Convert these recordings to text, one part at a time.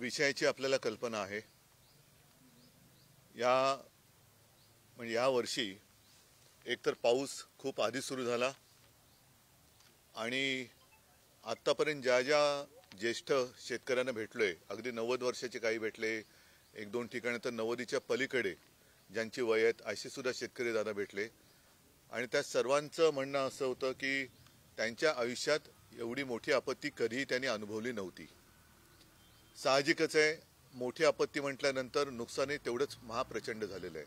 विषयाची आपल्याला कल्पना आहे। या वर्षी एकतर पाऊस खूप आधी सुरू झाला आणि आत्तापर्यंत ज्या ज्येष्ठ शेतकऱ्यांना भेटलोय, अगदी 90 वर्षाचे काही भेटले, एक दोन ठिकाणी तर 90च्या पलीकडे ज्यांची वय आहेत असे सुद्धा शेतकरी दादा भेटले आणि त्या सर्वांचं म्हणणं असं होतं की त्यांच्या आयुष्यात एवढी मोठी आपत्ती कधीही त्यांनी अनुभवली नव्हती। साहजिकच आहे, मोठी आपत्ती म्हटल्यानंतर नुकसानही तेवढंच महाप्रचंड झालेलं आहे।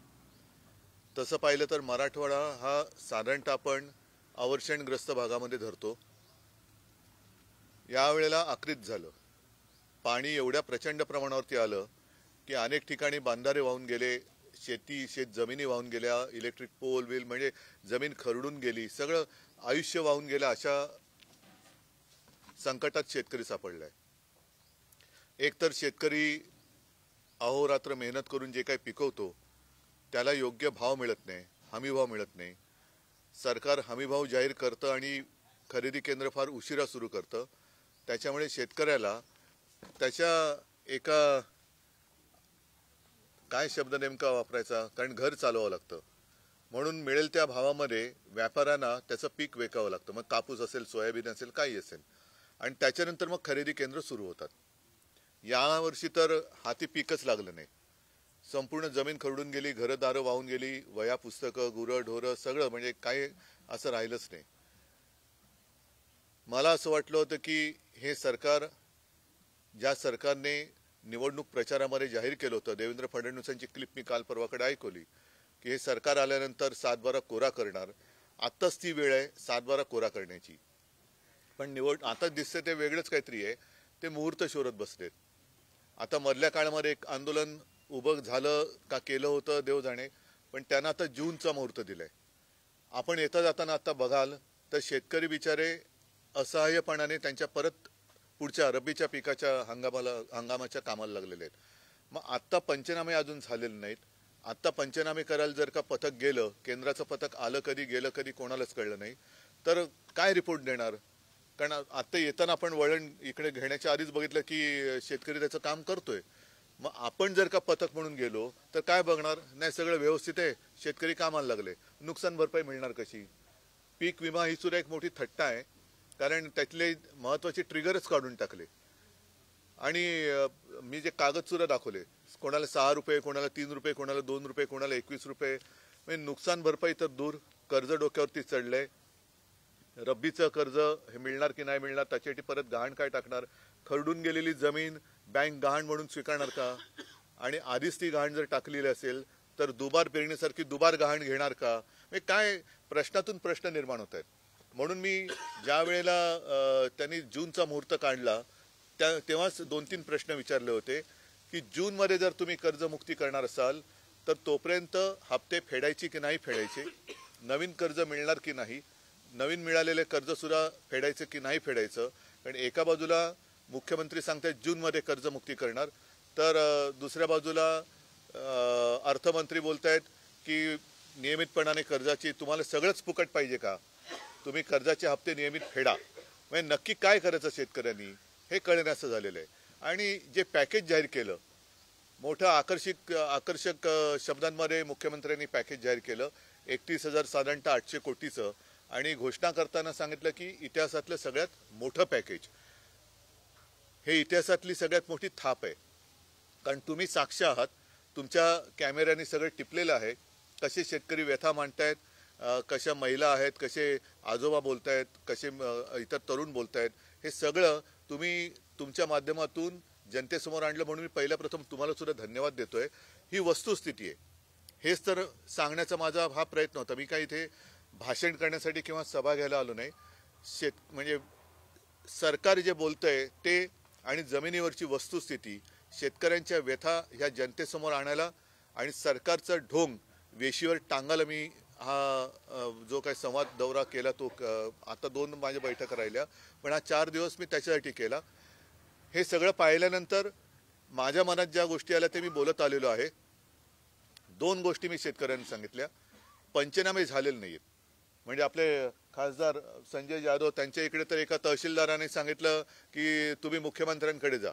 तसं पाहिलं तर मराठवाडा हा साधारणतः आपण अवर्षणग्रस्त भागामध्ये धरतो। यावेळेला आकृत झालं, पाणी एवढ्या प्रचंड प्रमाणावरती आलं की अनेक ठिकाणी बांधारे वाहून गेले, शेत जमिनी वाहून गेल्या, इलेक्ट्रिक पोल बिल म्हणजे जमीन खरडून गेली, सगळं आयुष्य वाहून गेलं। अशा संकटात शेतकरी सापडलाय। एक तर शेतकरी अहोरात्र मेहनत करून जे काही पिकवतो त्याला योग्य भाव मिळत नाही, हमी भाव मिळत नाही। सरकार हमी भाव जाहीर करतं आणि खरेदी केंद्र फार उशिरा सुरू करतं, त्याच्यामुळे शेतकऱ्याला त्याच्या एका काय शब्द नेमका वापरायचा, कारण घर चालवावं लागतं, म्हणून मिळेल त्या भावामध्ये व्यापाऱ्यांना त्याचं पीक विकावं लागतं। मग कापूस असेल, सोयाबीन असेल, काही असेल, आणि त्याच्यानंतर मग खरेदी केंद्र सुरू होतात। यावर्षी तर हाती पीकच लागलं नाही, संपूर्ण जमीन खरडून गेली, घरदारं वाहून गेली, वह्या पुस्तकं, गुरं ढोरं सगळं, म्हणजे काही असं राहिलंच नाही। मला असं वाटलं होतं की हे सरकार, ज्या सरकारने निवडणूक प्रचारामध्ये जाहीर केलं होतं, देवेंद्र फडणवीसांची क्लिप मी काल परवाकडे ऐकवली की हे सरकार आल्यानंतर 7/12 कोरा करणार, आत्ताच ती वेळ आहे 7/12 कोरा करण्याची। पण आता दिसते ते वेगळंच काहीतरी आहे, ते मुहूर्त शोधत बसलेत। आता मधल्या काळामध्ये एक आंदोलन उभं झालं का केलं होतं देव जाणे, पण त्यांना आता जूनचा मुहूर्त दिलाय। आपण येता जाताना आता बघाल तर शेतकरी बिचारे असहाय्यपणाने त्यांच्या परत पुढच्या रब्बीच्या पिकाच्या हंगामाच्या कामाला लागलेले आहेत। मग आत्ता पंचनामे अजून झालेले नाहीत। आत्ता पंचनामे करायला जर का पथक गेलं, केंद्राचं पथक आलं कधी, गेलं कधी, कोणालाच कळलं नाही, तर काय रिपोर्ट देणार? कारण आता येताना आपण वळण इकडे घेण्याच्या आधीच बघितलं की शेतकरी त्याचं काम करतोय। मग आपण जर का पथक म्हणून गेलो तर काय बघणार? नाही, सगळं व्यवस्थित आहे, शेतकरी कामाला लागले, नुकसान भरपाई मिळणार कशी? पीक विमा ही सुद्धा एक मोठी थट्टा आहे, कारण त्यातले महत्वाचे ट्रिगरच काढून टाकले। आणि मी जे कागद सुद्धा दाखवले, कोणाला 6 रुपये, कोणाला 3 रुपये, कोणाला 2 रुपये, कोणाला 21 रुपये, म्हणजे नुकसान भरपाई तर दूर, कर्ज डोक्यावरती चढलंय। रब्बीचं कर्ज हे मिळणार की नाही मिळणार, त्याच्यासाठी परत गहाण काय टाकणार? खरडून गेलेली जमीन बँक गहाण म्हणून स्वीकारणार का? आणि आधीच ती गहाण जर टाकलेली असेल तर दुबार पेरणीसारखी दुबार गहाण घेणार का? म्हणजे काय प्रश्नातून प्रश्न निर्माण होत आहेत। म्हणून मी ज्या वेळेला त्यांनी जूनचा मुहूर्त काढला तेव्हाच 2-3 प्रश्न विचारले होते की जूनमध्ये जर तुम्ही कर्जमुक्ती करणार असाल तर तोपर्यंत हप्ते फेडायची की नाही फेडायचे, नवीन कर्ज मिळणार की नाही, नवीन मिळालेले कर्ज सुद्धा फेडायचं की नाही फेडायचं। कारण एका बाजूला मुख्यमंत्री सांगतात जूनमध्ये कर्जमुक्ती करणार, तर दुसऱ्या बाजूला अर्थमंत्री बोलतायत की नियमितपणाने कर्जाची तुम्हाला सगळंच फुकट पाहिजे का, तुम्ही कर्जाचे हप्ते नियमित फेडा। म्हणजे नक्की काय करायचं शेतकऱ्यांनी हे कळण्याचं झालेलं आहे। आणि जे पॅकेज जाहीर केलं, मोठं आकर्षक शब्दांमध्ये मुख्यमंत्र्यांनी पॅकेज जाहीर केलं, 31,000 साधारणतः 800 कोटीचं, आणि घोषणा करताना सांगितलं की इतिहासातलं सगळ्यात मोठं पॅकेज, हे इतिहासातली सगळ्यात मोठी थाप आहे। कारण तुम्ही साक्ष आहात, तुमच्या कॅमेऱ्याने सगळं टिपलेलं आहे, कसे शेतकरी व्यथा मांडतायत, कशा महिला आहेत, कसे आजोबा बोलतायत, कसे इतर तरुण बोलतायत, हे सगळं तुम्ही तुमच्या माध्यमातून जनतेसमोर आणलं, म्हणून मी पहिल्या प्रथम तुम्हाला सुद्धा धन्यवाद देतोय। ही वस्तुस्थिती आहे, हेच तर सांगण्याचा माझा हा प्रयत्न होता। मी काही इथे भाषण करण्यासाठी किंवा सभा घ्यायला आलो नाही। म्हणजे सरकार जे बोलतंय ते आणि जमिनीवरची वस्तुस्थिती, शेतकऱ्यांच्या व्यथा ह्या जनतेसमोर आणायला आणि सरकारचं ढोंग वेशीवर टांगायला मी हा जो काही संवाद दौरा केला तो आता 2 माझ्या बैठका राहिल्या, पण हा 4 दिवस मी त्याच्यासाठी केला। हे सगळं पाहिल्यानंतर माझ्या मनात ज्या गोष्टी आल्या ते मी बोलत आलेलो आहे। 2 गोष्टी मी शेतकऱ्यांना सांगितल्या, पंचनामे झालेले नाहीत। म्हणजे आपले खासदार संजय जाधव त्यांच्या इकडे तर एका तहसीलदाराने सांगितलं की तुम्ही मुख्यमंत्र्यांकडे जा,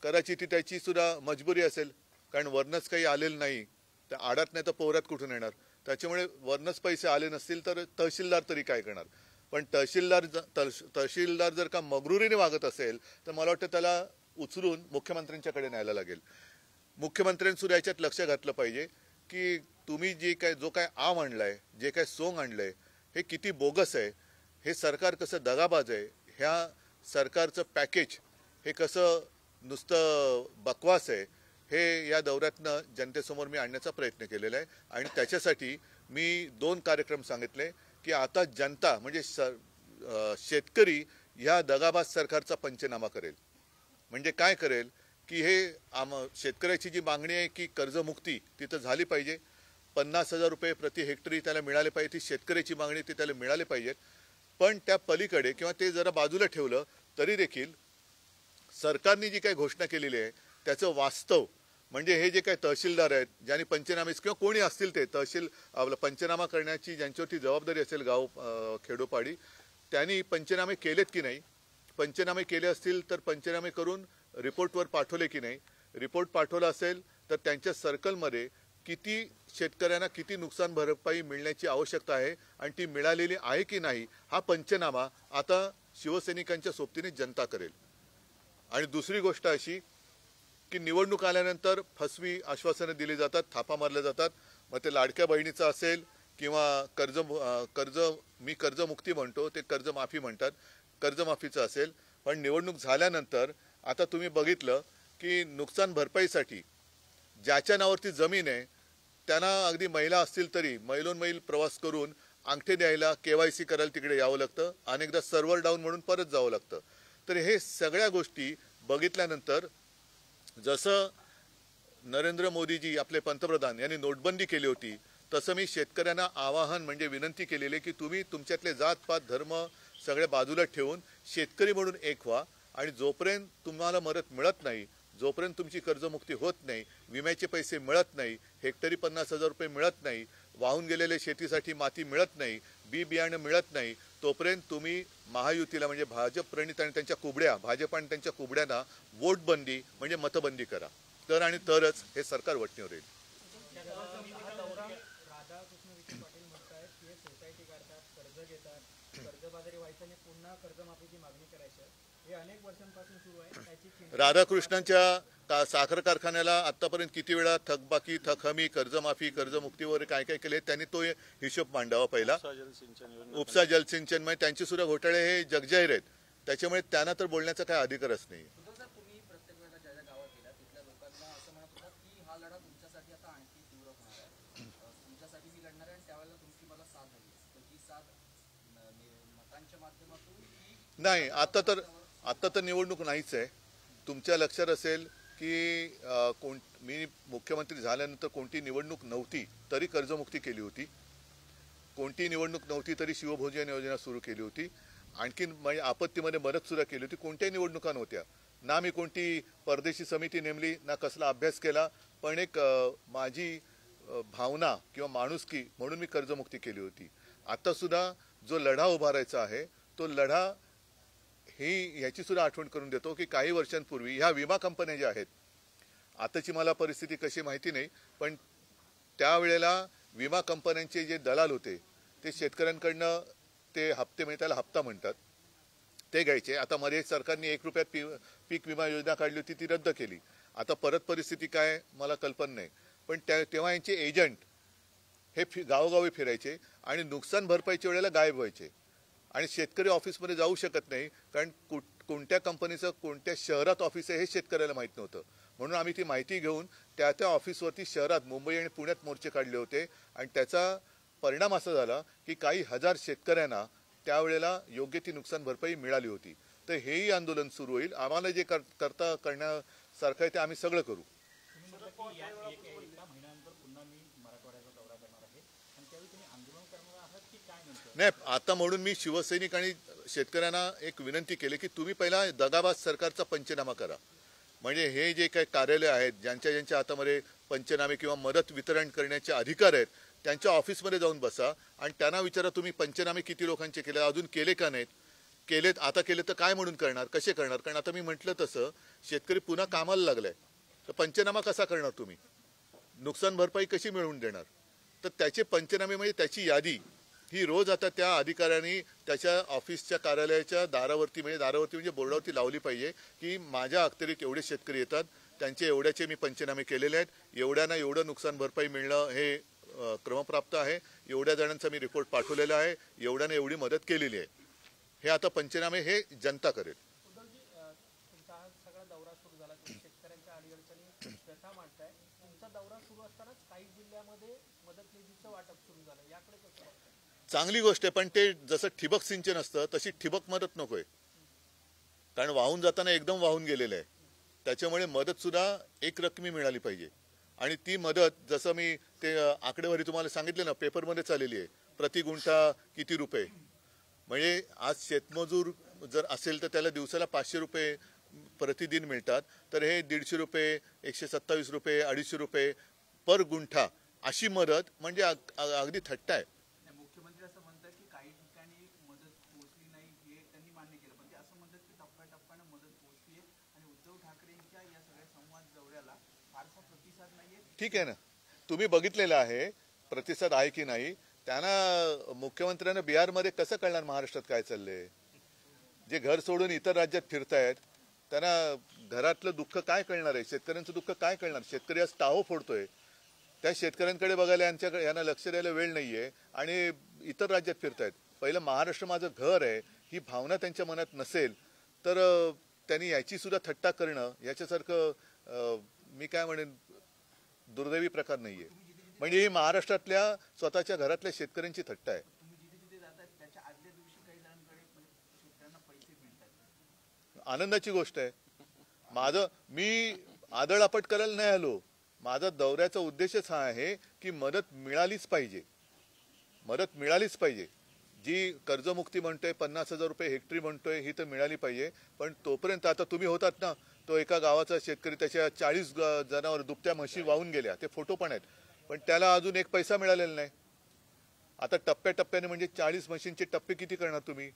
कदाचित ती त्याची सुद्धा मजबुरी असेल, कारण वरनच काही आलेलं नाही, त्या आडात नाही तर पोहरात कुठून येणार. त्याच्यामुळे वरनच पैसे आले नसतील तर तहसीलदार तरी काय करणार. पण तहसीलदार जर का मगरुरीने वागत असेल तर मला वाटतं त्याला उचलून मुख्यमंत्र्यांच्याकडे न्यायला लागेल. मुख्यमंत्र्यांनी सुद्धा याच्यात लक्ष घातलं पाहिजे की तुम्ही जो काय आम आणलाय, जे काय सोंग आणलंय, हे किती बोगस आहे, हे सरकार कसं दगाबाज आहे, ह्या सरकारचं पॅकेज हे कसं नुसतं बकवास आहे, हे या दौऱ्यातनं जनतेसमोर मी आणण्याचा प्रयत्न केलेला आहे. आणि त्याच्यासाठी मी 2 कार्यक्रम सांगितले की आता जनता म्हणजे शेतकरी ह्या दगाबाज सरकारचा पंचनामा करेल. म्हणजे काय करेल की हे शेतकऱ्याची जी मागणी आहे की कर्जमुक्ती तिथं झाली पाहिजे, 50,000 रुपये प्रति हेक्टरी त्याला मिळाले पाहिजे, ती शेतकऱ्याची मागणी ती त्याला मिळाले पाहिजेत. पण त्या पलीकडे किंवा ते जरा बाजूला ठेवलं तरी देखील सरकारने जी काही घोषणा केलेली आहे त्याचं वास्तव म्हणजे हे जे काही तहसीलदार आहेत, ज्यांनी पंचनामे किंवा कोणी असतील ते आपला पंचनामा करण्याची ज्यांच्यावरती जबाबदारी असेल गाव खेडोपाडी, त्यांनी पंचनामे केलेत की नाही, पंचनामे केले असतील तर पंचनामे करून रिपोर्टवर पाठवले की नाही, रिपोर्ट पाठवला असेल तर त्यांच्या सर्कलमध्ये किती शेतकऱ्यांना किती नुकसान भरपाई मिळण्याची आवश्यकता आहे आणि ती मिळालेली आहे की नाही, हा पंचनामा आता शिवसैनिकांच्या सोबतीने जनता करेल. आणि दुसरी गोष्ट अशी की निवडणूक आल्यानंतर फसवी आश्वासनं दिली जातात, थापा मारल्या जातात. मग ते लाडक्या बहिणीचं असेल किंवा मी कर्जमुक्ती म्हणतो, ते कर्जमाफी म्हणतात, कर्जमाफीचं असेल. पण निवडणूक झाल्यानंतर आता तुम्ही बघितलं की नुकसान भरपाईसाठी ज्याच्या नावावरती जमीन आहे त्यांना अगदी महिला असतील तरी मैलोनमैल प्रवास करून अंगठे द्यायला KYC करायला तिकडे यावं लागतं, अनेकदा सर्व्हर डाऊन म्हणून परत जावं लागतं. तर हे सगळ्या गोष्टी बघितल्यानंतर जसं नरेंद्र मोदीजी आपले पंतप्रधान यांनी नोटबंदी केली होती, तसं मी शेतकऱ्यांना आवाहन म्हणजे विनंती केलेली की तुम्ही तुमच्यातले जातपात धर्म सगळे बाजूला ठेवून शेतकरी म्हणून एक व्हा. आणि जोपर्यंत तुम्हाला मदत मिळत नाही, जोपर्यंत तुमची कर्जमुक्ती होत नाही, विम्याचे पैसे मिळत नाही, हेक्टरी 50,000 रुपये मिळत नाही, वाहून गेलेले शेतीसाठी माती मिळत नाही, बी बियाणं मिळत नाही, तोपर्यंत तुम्ही महायुतीला म्हणजे भाजप प्रणित आणि त्यांच्या कुबड्या भाजप आणि त्यांच्या कुबड्यांना वोटबंदी म्हणजे मतबंदी करा. तरच हे सरकार वटणीवर येईल. राधाकृष्णांच्या साखर कारखान्याला आतापर्यंत किती वेळा थकबाकी, थकहमी, कर्जमाफी, कर्जमुक्ती वगैरे काय काय केले त्यांनी तो हिशोब मांडावा पहिला. उपसा जलसिंचन मध्ये त्यांचे सुद्धा घोटाळे हे जगजाहीर आहेत, त्याच्यामुळे त्यांना तर बोलण्याचा काय अधिकारच नाही. नाही, आता तर निवडणूक नाहीच आहे. तुमच्या लक्षात असेल की मी मुख्यमंत्री झाल्यानंतर कोणती निवडणूक नव्हती तरी कर्जमुक्ती केली होती, कोणती निवडणूक नव्हती तरी शिवभोजन योजना सुरू केली होती, आणखीन म्हणजे आपत्तीमध्ये मदत सुद्धा केली होती. कोणत्याही निवडणुका नव्हत्या ना, मी कोणती परदेशी समिती नेमली ना, कसला अभ्यास केला, पण एक माझी भावना किंवा माणुसकी म्हणून मी कर्जमुक्ती केली होती. आता सुद्धा जो लढा उभारायचा आहे तो लढा ह्याची सुद्धा आठवण करून देतो की काही वर्षांपूर्वी ह्या विमा कंपन्या ज्या आहेत, आताची मला परिस्थिती कशी माहिती नाही, पण त्यावेळेला विमा कंपन्यांचे जे दलाल होते ते शेतकऱ्यांकडनं ते हप्ते म्हणजे त्याला हप्ता म्हणतात ते घ्यायचे. आता मध्ये सरकारने 1 रुपयात पीक विमा योजना काढली होती, ती रद्द केली. आता परत परिस्थिती काय मला कल्पना नाही, पण तेव्हा यांचे एजंट हे गावोगावी फिरायचे आणि नुकसान भरपाईच्या वेळेला गायब व्हायचे आणि शेतकरी ऑफिसमध्ये जाऊ शकत नाही, कारण कोणत्या कंपनीचं कोणत्या शहरात ऑफिस आहे हे शेतकऱ्याला माहीत नव्हतं. म्हणून आम्ही ती माहिती घेऊन त्या ऑफिसवरती शहरात मुंबई आणि पुण्यात मोर्चे काढले होते आणि त्याचा परिणाम असा झाला की काही हजार शेतकऱ्यांना त्यावेळेला योग्य ती नुकसान भरपाई मिळाली होती. तर हेही आंदोलन सुरू होईल. आम्हाला जे करण्यासारखं आहे ते आम्ही सगळं करू. नाही, आता म्हणून मी शिवसैनिक आणि शेतकऱ्यांना एक विनंती केली की तुम्ही पहिला दगाबाज सरकारचा पंचनामा करा. म्हणजे हे जे काही कार्यालय आहेत ज्यांच्या हातामध्ये पंचनामे किंवा मदत वितरण करण्याचे अधिकार आहेत त्यांच्या ऑफिसमध्ये जाऊन बसा आणि त्यांना विचारा तुम्ही पंचनामे किती लोकांचे केले, अजून केले का नाहीत. केलेत, आता केले तर काय म्हणून करणार, कसे करणार? कारण आता मी म्हटलं तसं शेतकरी पुन्हा कामाला लागलाय, तर पंचनामा कसा करणार तुम्ही? नुकसान भरपाई कशी मिळवून देणार? तर त्याचे पंचनामे म्हणजे त्याची यादी ही रोज आता त्या अधिकाऱ्यांनी त्याच्या ऑफिसच्या कार्यालयाच्या दारावरती म्हणजे बोर्डावरती लावली पाहिजे की माझ्या अखत्यारीत एवढे शेतकरी येतात, त्यांचे एवढ्याचे मी पंचनामे केलेले आहेत, एवढ्यांना एवढं नुकसान भरपाई मिळणं हे क्रमप्राप्त आहे, एवढ्या जणांचा मी रिपोर्ट पाठवलेला आहे, एवढ्याने एवढी मदत केलेली आहे. हे आता पंचनामे हे जनता करेल. तुमचा हा सगळा दौरा सुरू झाला, तुम्ही शेतकऱ्यांच्या अडीअडचणी व्यथा मांडताय. तुमचा दौरा सुरू असतानाच काही जिल्ह्यामध्ये मदत निधीचं वाटप सुरू झालं, याकडे कसं बघताय? चांगली गोष्ट आहे, पण ते जसं ठिबक सिंचन असतं तशी ठिबक मदत नकोय, कारण वाहून जाताना एकदम वाहून गेलेलं आहे. त्याच्यामुळे मदत सुद्धा एक रकमी मिळाली पाहिजे. आणि ती मदत जसं मी ते आकडेवारी तुम्हाला सांगितले ना, पेपरमध्ये चाललेली आहे, प्रति गुंठा किती रुपये. म्हणजे आज शेतमजूर जर असेल तर त्याला दिवसाला 500 रुपये प्रतिदिन मिळतात, तर हे 150 रुपये, 127 रुपये, 250 रुपये पर गुंठा अशी मदत म्हणजे अगदी थट्टा आहे. मुख्यमंत्री असं म्हणतात की काही ठिकाणी मदत पोहोचली नाही, हे त्यांनी मान्य केलं, पण ते असं म्हणतात की टप्प्याटप्प्यानं मदत पोहोचली आहे आणि उद्धव ठाकरेंच्या या सगळ्या संवाद दौऱ्याला फारसा प्रतिसाद नाहीये. ठीक आहे ना, तुम्ही बघितलेलं आहे प्रतिसाद आहे की नाही. त्यांना मुख्यमंत्र्यांना बिहारमध्ये कसं कळणार महाराष्ट्रात काय चाललंय? जे घर सोडून इतर राज्यात फिरतायत त्यांना घरातलं दुःख काय कळणार आहे, शेतकऱ्यांचं दुःख काय कळणार? शेतकरी आज टाहो फोडतोय, त्या शेतकऱ्यांकडे बघायला यांना लक्ष द्यायला वेळ नाहीये आणि इतर राज्यात फिरतायत. पहिलं महाराष्ट्र माझं घर आहे ही भावना त्यांच्या मनात नसेल तर त्यांनी याची सुद्धा थट्टा करणं याच्यासारखं मी काय म्हणेन दुर्दैवी प्रकार नाहीये. म्हणजे ही महाराष्ट्रातल्या स्वतःच्या घरातल्या शेतकऱ्यांची थट्टा आहे. तुम्ही जिथे जिथे जातात त्याच्या आदल्या दिवशी काही जणांकडे शेतकऱ्यांना पैसे मिळतात, आनंदाची गोष्ट आहे. मी आदळआपट करायला नाही आलो. माझा दौऱ्याचा उद्देशच हा आहे की मदत मिळालीच पाहिजे, मदत मिळालीच पाहिजे. जी कर्जमुक्ती म्हणतोय, 50,000 रुपये हेक्टरी म्हणतोय, ही तर मिळाली पाहिजे. पण तोपर्यंत आता तुम्ही होतात ना, तो एका गावाचा शेतकरी त्याच्या 40 जनावर दुभत्या म्हशी वाहून गेल्या, ते फोटो पण आहेत, पण त्याला अजून एक पैसा मिळालेला नाही. आता टप्प्याटप्प्याने म्हणजे 40 म्हशींचे टप्पे किती करणार तुम्ही?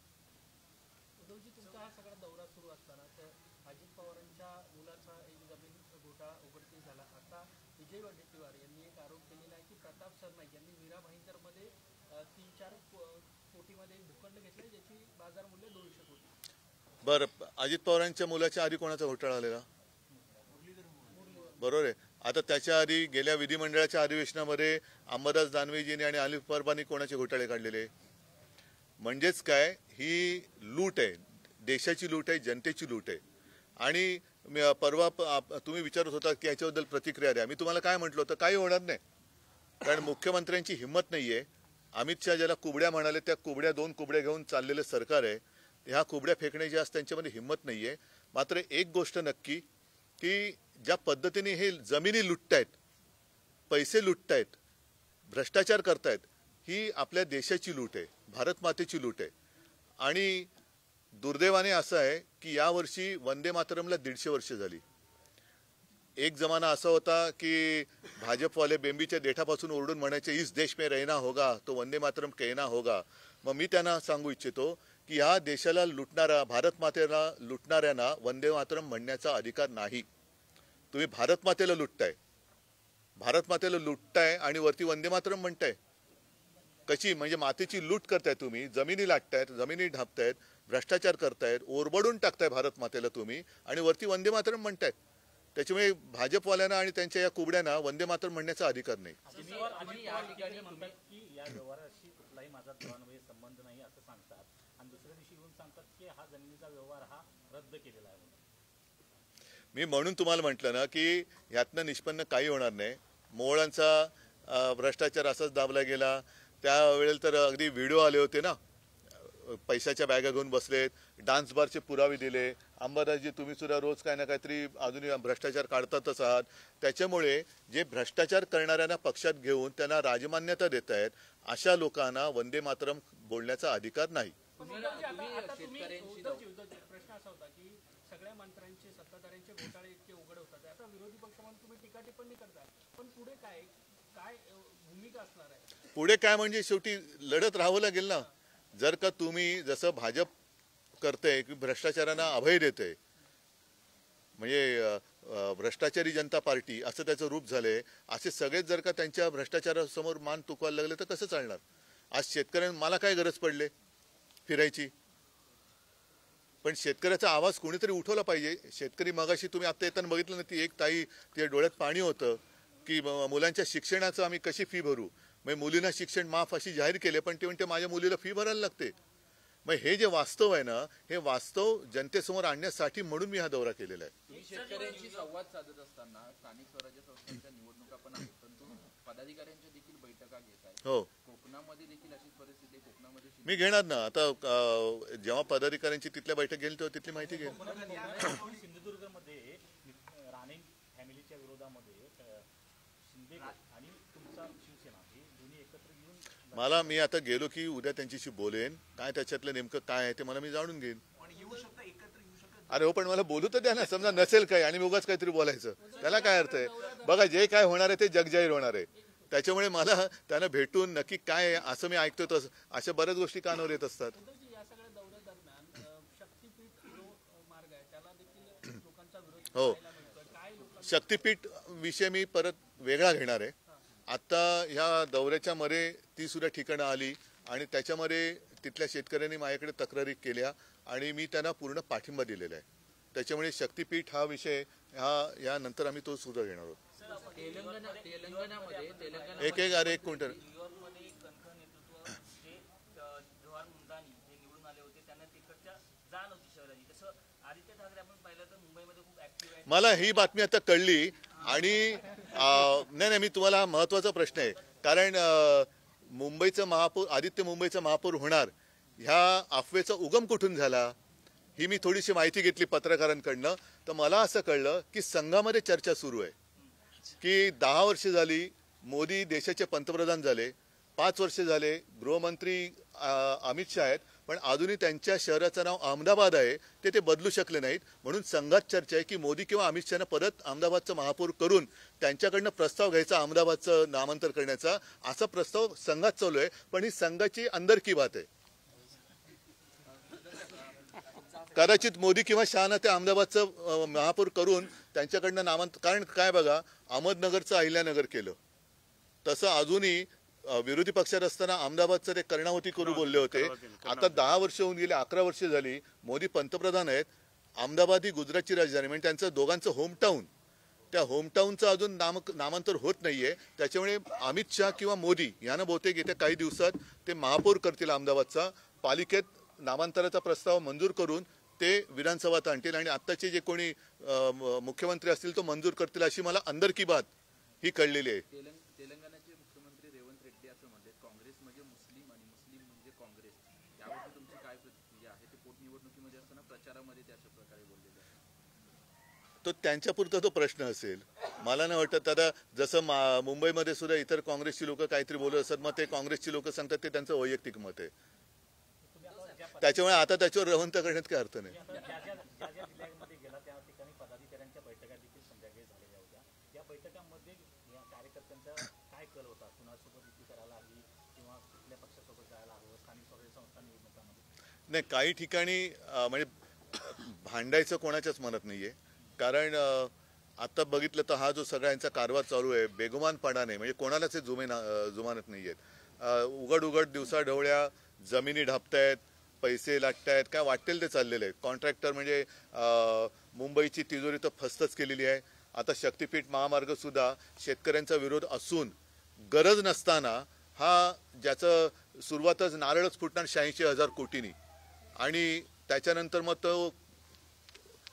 उद्धवजी, तुमचा हा सगळा दौरा सुरू असताना तर अजित पवारांच्या मुलाचा एक जमीन घोटाळा उघडकीस झाला. आता विजय वडेट्टीवार यांनी एक आरोप केलेला आहे की प्रताप सरनाईक यांनी मीरा भाईंदरमध्ये 3-4 कोटीमध्ये भूखंड घेतले, ज्याची बाजार मूल्य 200 कोटी. बरं, अजित पवारांच्या मुलाच्या आधी कोणाचा घोटाळा आलेला? बरोबर आहे. आता त्याच्या आधी गेल्या विधिमंडळाच्या अधिवेशनामध्ये अंबादास दानवेजींनी आणि अनिल परबांनी कोणाचे घोटाळे काढलेले? म्हणजेच काय, ही लूट आहे, देशाची लूट आहे, जनतेची लूट आहे. आणि परवा तुम्ही विचारत होता की याच्याबद्दल प्रतिक्रिया द्या. मी तुम्हाला काय म्हटलं होतं, काही होणार नाही, कारण मुख्यमंत्र्यांची हिंमत नाहीये. अमित शहा ज्याला कुबड्या म्हणाले त्या कुबड्या, 2 कुबड्या घेऊन चाललेलं सरकार आहे. ह्या कुबड्या फेकण्याची आज त्यांच्यामध्ये हिंमत नाहीये. मात्र एक गोष्ट नक्की की ज्या पद्धतीने हे जमिनी लुटतायत, पैसे लुटतायत, भ्रष्टाचार करतायत, ही आपल्या देशाची लूट आहे, भारत मातेची लूट आहे. आणि दुर्दैवाने असं आहे की यावर्षी वंदे मातरमला 150 वर्ष झाली. एक जमाना असा होता की भाजपवाले बेंबीच्या देठापासून ओरडून म्हणायचे, इस देश में रहना होगा तो वंदे मातरम कहना होगा. मग मी त्यांना सांगू इच्छितो की ह्या देशाला लुटणारा, भारत मातेला लुटणाऱ्यांना वंदे मातरम म्हणण्याचा अधिकार नाही. तुम्ही भारत मातेला लुटताय, भारत मातेला लुटताय आणि वरती वंदे मातरम म्हणताय. कशी? म्हणजे मातेची लूट करताय तुम्ही, जमिनी लाटतायत, जमिनी ढापतायत, भ्रष्टाचार करतायत, ओरबडून टाकताय भारत मातेला तुम्ही आणि वरती वंदे मातरम म्हणतायत. त्याच्यामुळे भाजपवाल्यांना आणि त्यांच्या या कुबड्यांना वंदे मातरम म्हणण्याचा अधिकार नाही. म्हणतात की या व्यवहाराशी कुठलाही माझा पुराणमय संबंध नाही असं सांगतात आणि दुसऱ्या दिवशी येऊन सांगतात की हा जमिनीचा व्यवहार हा रद्द केलेला आहे. मी म्हणून तुम्हाला म्हटलं ना की यातनं निष्पन्न काही होणार नाही. मोहळांचा भ्रष्टाचार असाच दाबला गेला. त्यावेळेला तर अगदी व्हिडिओ आले होते ना, पैशाच्या बॅगा घेऊन बसलेत, डान्स बारचे पुरावे दिले. अंबादासजी, तुम्ही सुद्धा रोज काय ना काहीतरी अजूनही भ्रष्टाचार काढतातच आहात. त्याच्यामुळे जे भ्रष्टाचार करणाऱ्यांना पक्षात घेऊन त्यांना राजमान्यता देत आहेत, अशा लोकांना वंदे मातरम बोलण्याचा अधिकार नाही. प्रश्न असा होता की सगळ्या मंत्र्यांचे, सत्ताधाऱ्यांचे घोटाळे इतके उघड होतात, आता विरोधी पक्ष म्हणून तुम्ही टीका टिप्पणी करताय, पण पुढे काय काय भूमिका असणार आहे? पुढे काय म्हणजे शेवटी लढत राहावं लागेल ना. जर का तुम्ही जसं भाजप करते की भ्रष्टाचारांना अभय देते, म्हणजे भ्रष्टाचारी जनता पार्टी असं त्याचं रूप झालंय. असे सगळेच जर का त्यांच्या भ्रष्टाचारासमोर मान तुकवायला लागले तर कसं चालणार? आज शेतकऱ्यांना मला काय गरज पडले फिरायची, पण शेतकऱ्याचा आवाज कोणीतरी उठवला पाहिजे. शेतकरी मगाशी तुम्ही आता येताना बघितलं ना, ती एक ताई तिच्या डोळ्यात पाणी होतं की मुलांच्या शिक्षणाचं आम्ही कशी फी भरू. मग मुलींना शिक्षण माफ अशी जाहीर केले, पण ते म्हणते माझ्या मुलीला फी भरायला लागते. मग हे जे वास्तव आहे ना, हे वास्तव जनतेसमोर आणण्यासाठी म्हणून मी हा दौरा केलेला आहे. शेतकऱ्यांशी संवाद साधत असताना स्थानिक स्वराज्य संस्थांच्या निवडणुका पण आहेत, परंतु पदाधिकाऱ्यांच्या देखील बैठका घेत आहेत. हो, कोकणामध्ये देखील अशीच परिस्थिती आहे. कोकणामध्ये मी घेणार ना. आता जेव्हा पदाधिकाऱ्यांची तिथल्या बैठक घेईल तेव्हा तिथली माहिती घेईल. सिंधुदुर्गमध्ये राणे फॅमिलीच्या विरोधामध्ये शिंदे आणि तुमचा शिवसेना हे दोन्ही एकत्र येऊन मी आता गेलो की उद्या त्यांच्याशी बोलेन, काय त्याच्यातलं नेमकं काय आहे ते मला मी जाणून घेईन. पण येऊ शकता, एकत्र येऊ शकतात. अरे हो, पण मला बोलू तर द्या ना. समजा नसेल काय आणि मी उगाच काहीतरी बोलायचं, त्याला काय अर्थ आहे? बघा, जे काय होणार आहे ते जगजाहीर होणार आहे. त्याच्यामुळे मला त्यांना भेटून नक्की काय आहे असं मी ऐकतो, तसं अशा बऱ्याच गोष्टी कानावर येत असतात. उद्धवजी, या सगळ्या दौऱ्यादरम्यान शक्तीपीठ जो मार्ग आहे त्याला देखील लोकांचा विरोध हो, पाहायला मिळतोय. काय लोकांना शक्तीपीठ विषय मी परत वेगळा घेणार आहे. आता ह्या दौऱ्याच्या मध्ये ती सुद्धा ठिकाणं आली आणि त्याच्यामध्ये तिथल्या शेतकऱ्यांनी माझ्याकडे तक्रारी केल्या आणि मी त्यांना पूर्ण पाठिंबा दिलेला आहे. त्याच्यामुळे शक्तीपीठ हा विषय यानंतर आम्ही तो सुद्धा घेणार आहोत. एक क्विंटल न्यूयॉर्कमध्ये कणखर नेतृत्व जे जवाहर मुंदानी हे निवडून आले होते, त्यांना तिकडच्या जाण होती शहराची. तसं आदित्य ठाकरे आपण पाहिलं तर मुंबईमध्ये खूप ऍक्टिव्ह आहे. मला ही बातमी आता कळली आणि नाही, मी तुम्हाला महत्वाचा प्रश्न आहे, कारण मुंबईचं महापौर आदित्य मुंबईचा महापौर होणार ह्या अफवेचा उगम कुठून झाला ही मी थोडीशी माहिती घेतली पत्रकारांकडनं. तर मला असं कळलं की संघामध्ये चर्चा सुरू आहे की 10 वर्ष झाली मोदी देशाचे पंतप्रधान झाले, 5 वर्ष झाले गृहमंत्री अमित शहा आहेत, पण अजूनही त्यांच्या शहराचं नाव अहमदाबाद आहे, ते बदलू शकले नाहीत. म्हणून संघात चर्चा आहे की मोदी किंवा अमित शहानं परत अहमदाबादचं महापौर करून त्यांच्याकडनं प्रस्ताव घ्यायचा अहमदाबादचं नामांतर करण्याचा, असा प्रस्ताव संघात चालू आहे. पण ही संघाची अंदर की बात आहे. कदाचित मोदी किंवा शहानं ते अहमदाबादचं महापौर करून त्यांच्याकडनं नामांतर, कारण काय बघा, अहमदनगरचं अहिल्यानगर केलं, तसं अजूनही विरोधी पक्षात असताना अहमदाबादचं ते कर्णावती करू बोलले होते. आता 10 वर्ष होऊन गेले, 11 वर्ष झाली मोदी पंतप्रधान आहेत. अहमदाबाद ही गुजरातची राजधानी, म्हणजे त्यांचं दोघांचं होमटाऊन, त्या होमटाऊनचं अजून नामांतर होत नाहीये. त्याच्यामुळे अमित शहा किंवा मोदी यांना बहुतेक येत्या काही दिवसात ते महापौर करतील अहमदाबादचा. पालिकेत नामांतराचा प्रस्ताव मंजूर करून ते विधानसभात आणतील आणि आत्ताचे जे कोणी मुख्यमंत्री असतील तो मंजूर करतील, अशी मला अंदर की बात ही कळलेली आहे. तेलंगणाचे मुख्यमंत्री रेवंत रेड्डी असं म्हणतात काँग्रेस म्हणजे मुस्लिम आणि मुस्लिम म्हणजे काँग्रेस. याबद्दल तुमची काय प्रतिक्रिया आहे? ते पोटनिवडणुकीमध्ये असताना प्रचारामध्ये ते अशा प्रकारे बोललेले आहेत. तो त्यांच्यापुरता तो प्रश्न असेल. मला नाही वाटत. आता जसं मुंबईमध्ये सुद्धा इतर काँग्रेसची लोक काहीतरी बोलत असतात, मग ते काँग्रेसची लोक सांगतात ते त्यांचं वैयक्तिक मत आहे. त्याच्यामुळे आता त्याच्यावर रवंत करण्यात काही अर्थ नाही. ज्या जिल्ह्यामध्ये गेला त्या ठिकाणी पदाधिकाऱ्यांच्या बैठका देखील संध्याकाळी झालेल्या होत्या. या बैठकांमध्ये या कार्यकर्त्यांचा काय कल होता? कुणासोबत युती करायला हवी किंवा कुठल्या पक्षासोबत जायला हवं स्थानिक स्वराज्य संस्था निवडणुकांमध्ये? नाही, काही ठिकाणी म्हणजे भांडायचं कोणाच्याच मनात नाहीये. कारण आता बघितलं तर हा जो सगळ्यांचा कारभार चालू आहे बेगुमानपणाने, म्हणजे कोणालाच हे जुमानत नाहीयेत. उघड उघड दिवसा ढवळ्या जमिनी ढापतायत, पैसे लागतायत, काय वाटेल ते चाललेलं आहे. कॉन्ट्रॅक्टर म्हणजे मुंबईची तिजोरी तर फस्तच केलेली आहे. आता शक्तीपीठ महामार्ग सुद्धा शेतकऱ्यांचा विरोध असून गरज नसताना हा ज्याचं सुरुवातच नारळच फुटणार 86,000 कोटींनी आणि त्याच्यानंतर मग तो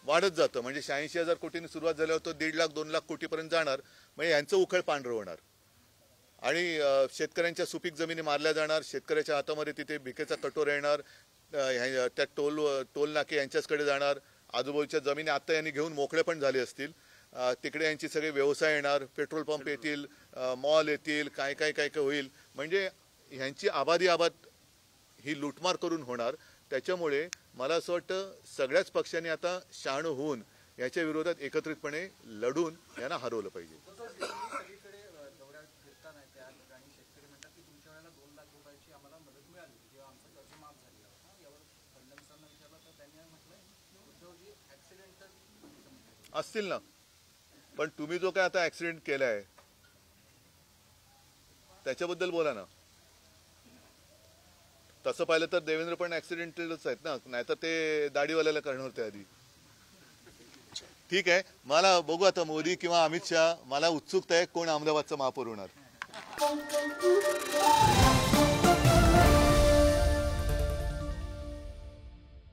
वाढत जातं. म्हणजे 86,000 कोटींनी सुरुवात झाल्यावर तो 1.5 लाख 2 लाख कोटीपर्यंत जाणार. म्हणजे यांचं उखळ पांढरं होणार आणि शेतकऱ्यांच्या सुपीक जमिनी मारल्या जाणार. शेतकऱ्याच्या हातामध्ये तिथे भिकेचा कटोरा येणार. त्या टोल नाके यांच्याचकडे जाणार. आजूबाजूच्या जमिनी आता यांनी घेऊन मोकळे पण झाले असतील. तिकडे यांची सगळे व्यवसाय येणार, पेट्रोल पंप येतील, मॉल येतील, काय काय काय काय होईल. म्हणजे ह्यांची आबादी ही लुटमार करून होणार. त्याच्यामुळे मला असं वाटतं सगळ्याच पक्षांनी आता शहाणं होऊन याच्या विरोधात एकत्रितपणे लढून यांना हरवलं पाहिजे. सगळीकडे दौऱ्यात फिरताना त्या ठिकाणी शेतकरी म्हणतात की तुमच्या वेळेला 2 लाख रुपयाची आम्हाला मदत मिळाली जेव्हा आमचं कर्ज माफ झालेलं होतं. यावर फडणवीस पवारांना विचारलं तर त्यांनी म्हटलं उद्धवजी ऍक्सिडेंटल असतील ना, पण तुम्ही जो काय आता ऍक्सिडेंट केलाय त्याच्याबद्दल बोला ना. तसं पाहिलं तर देवेंद्र पण ऍक्सिडेंटलच आहेत ना, नाहीतर ते दाढीवाल्याला करणार होते आधी. ठीक आहे, मला बघू आता मोदी किंवा अमित शहा, मला उत्सुकता आहे कोण अहमदाबादचा महापौर होणार.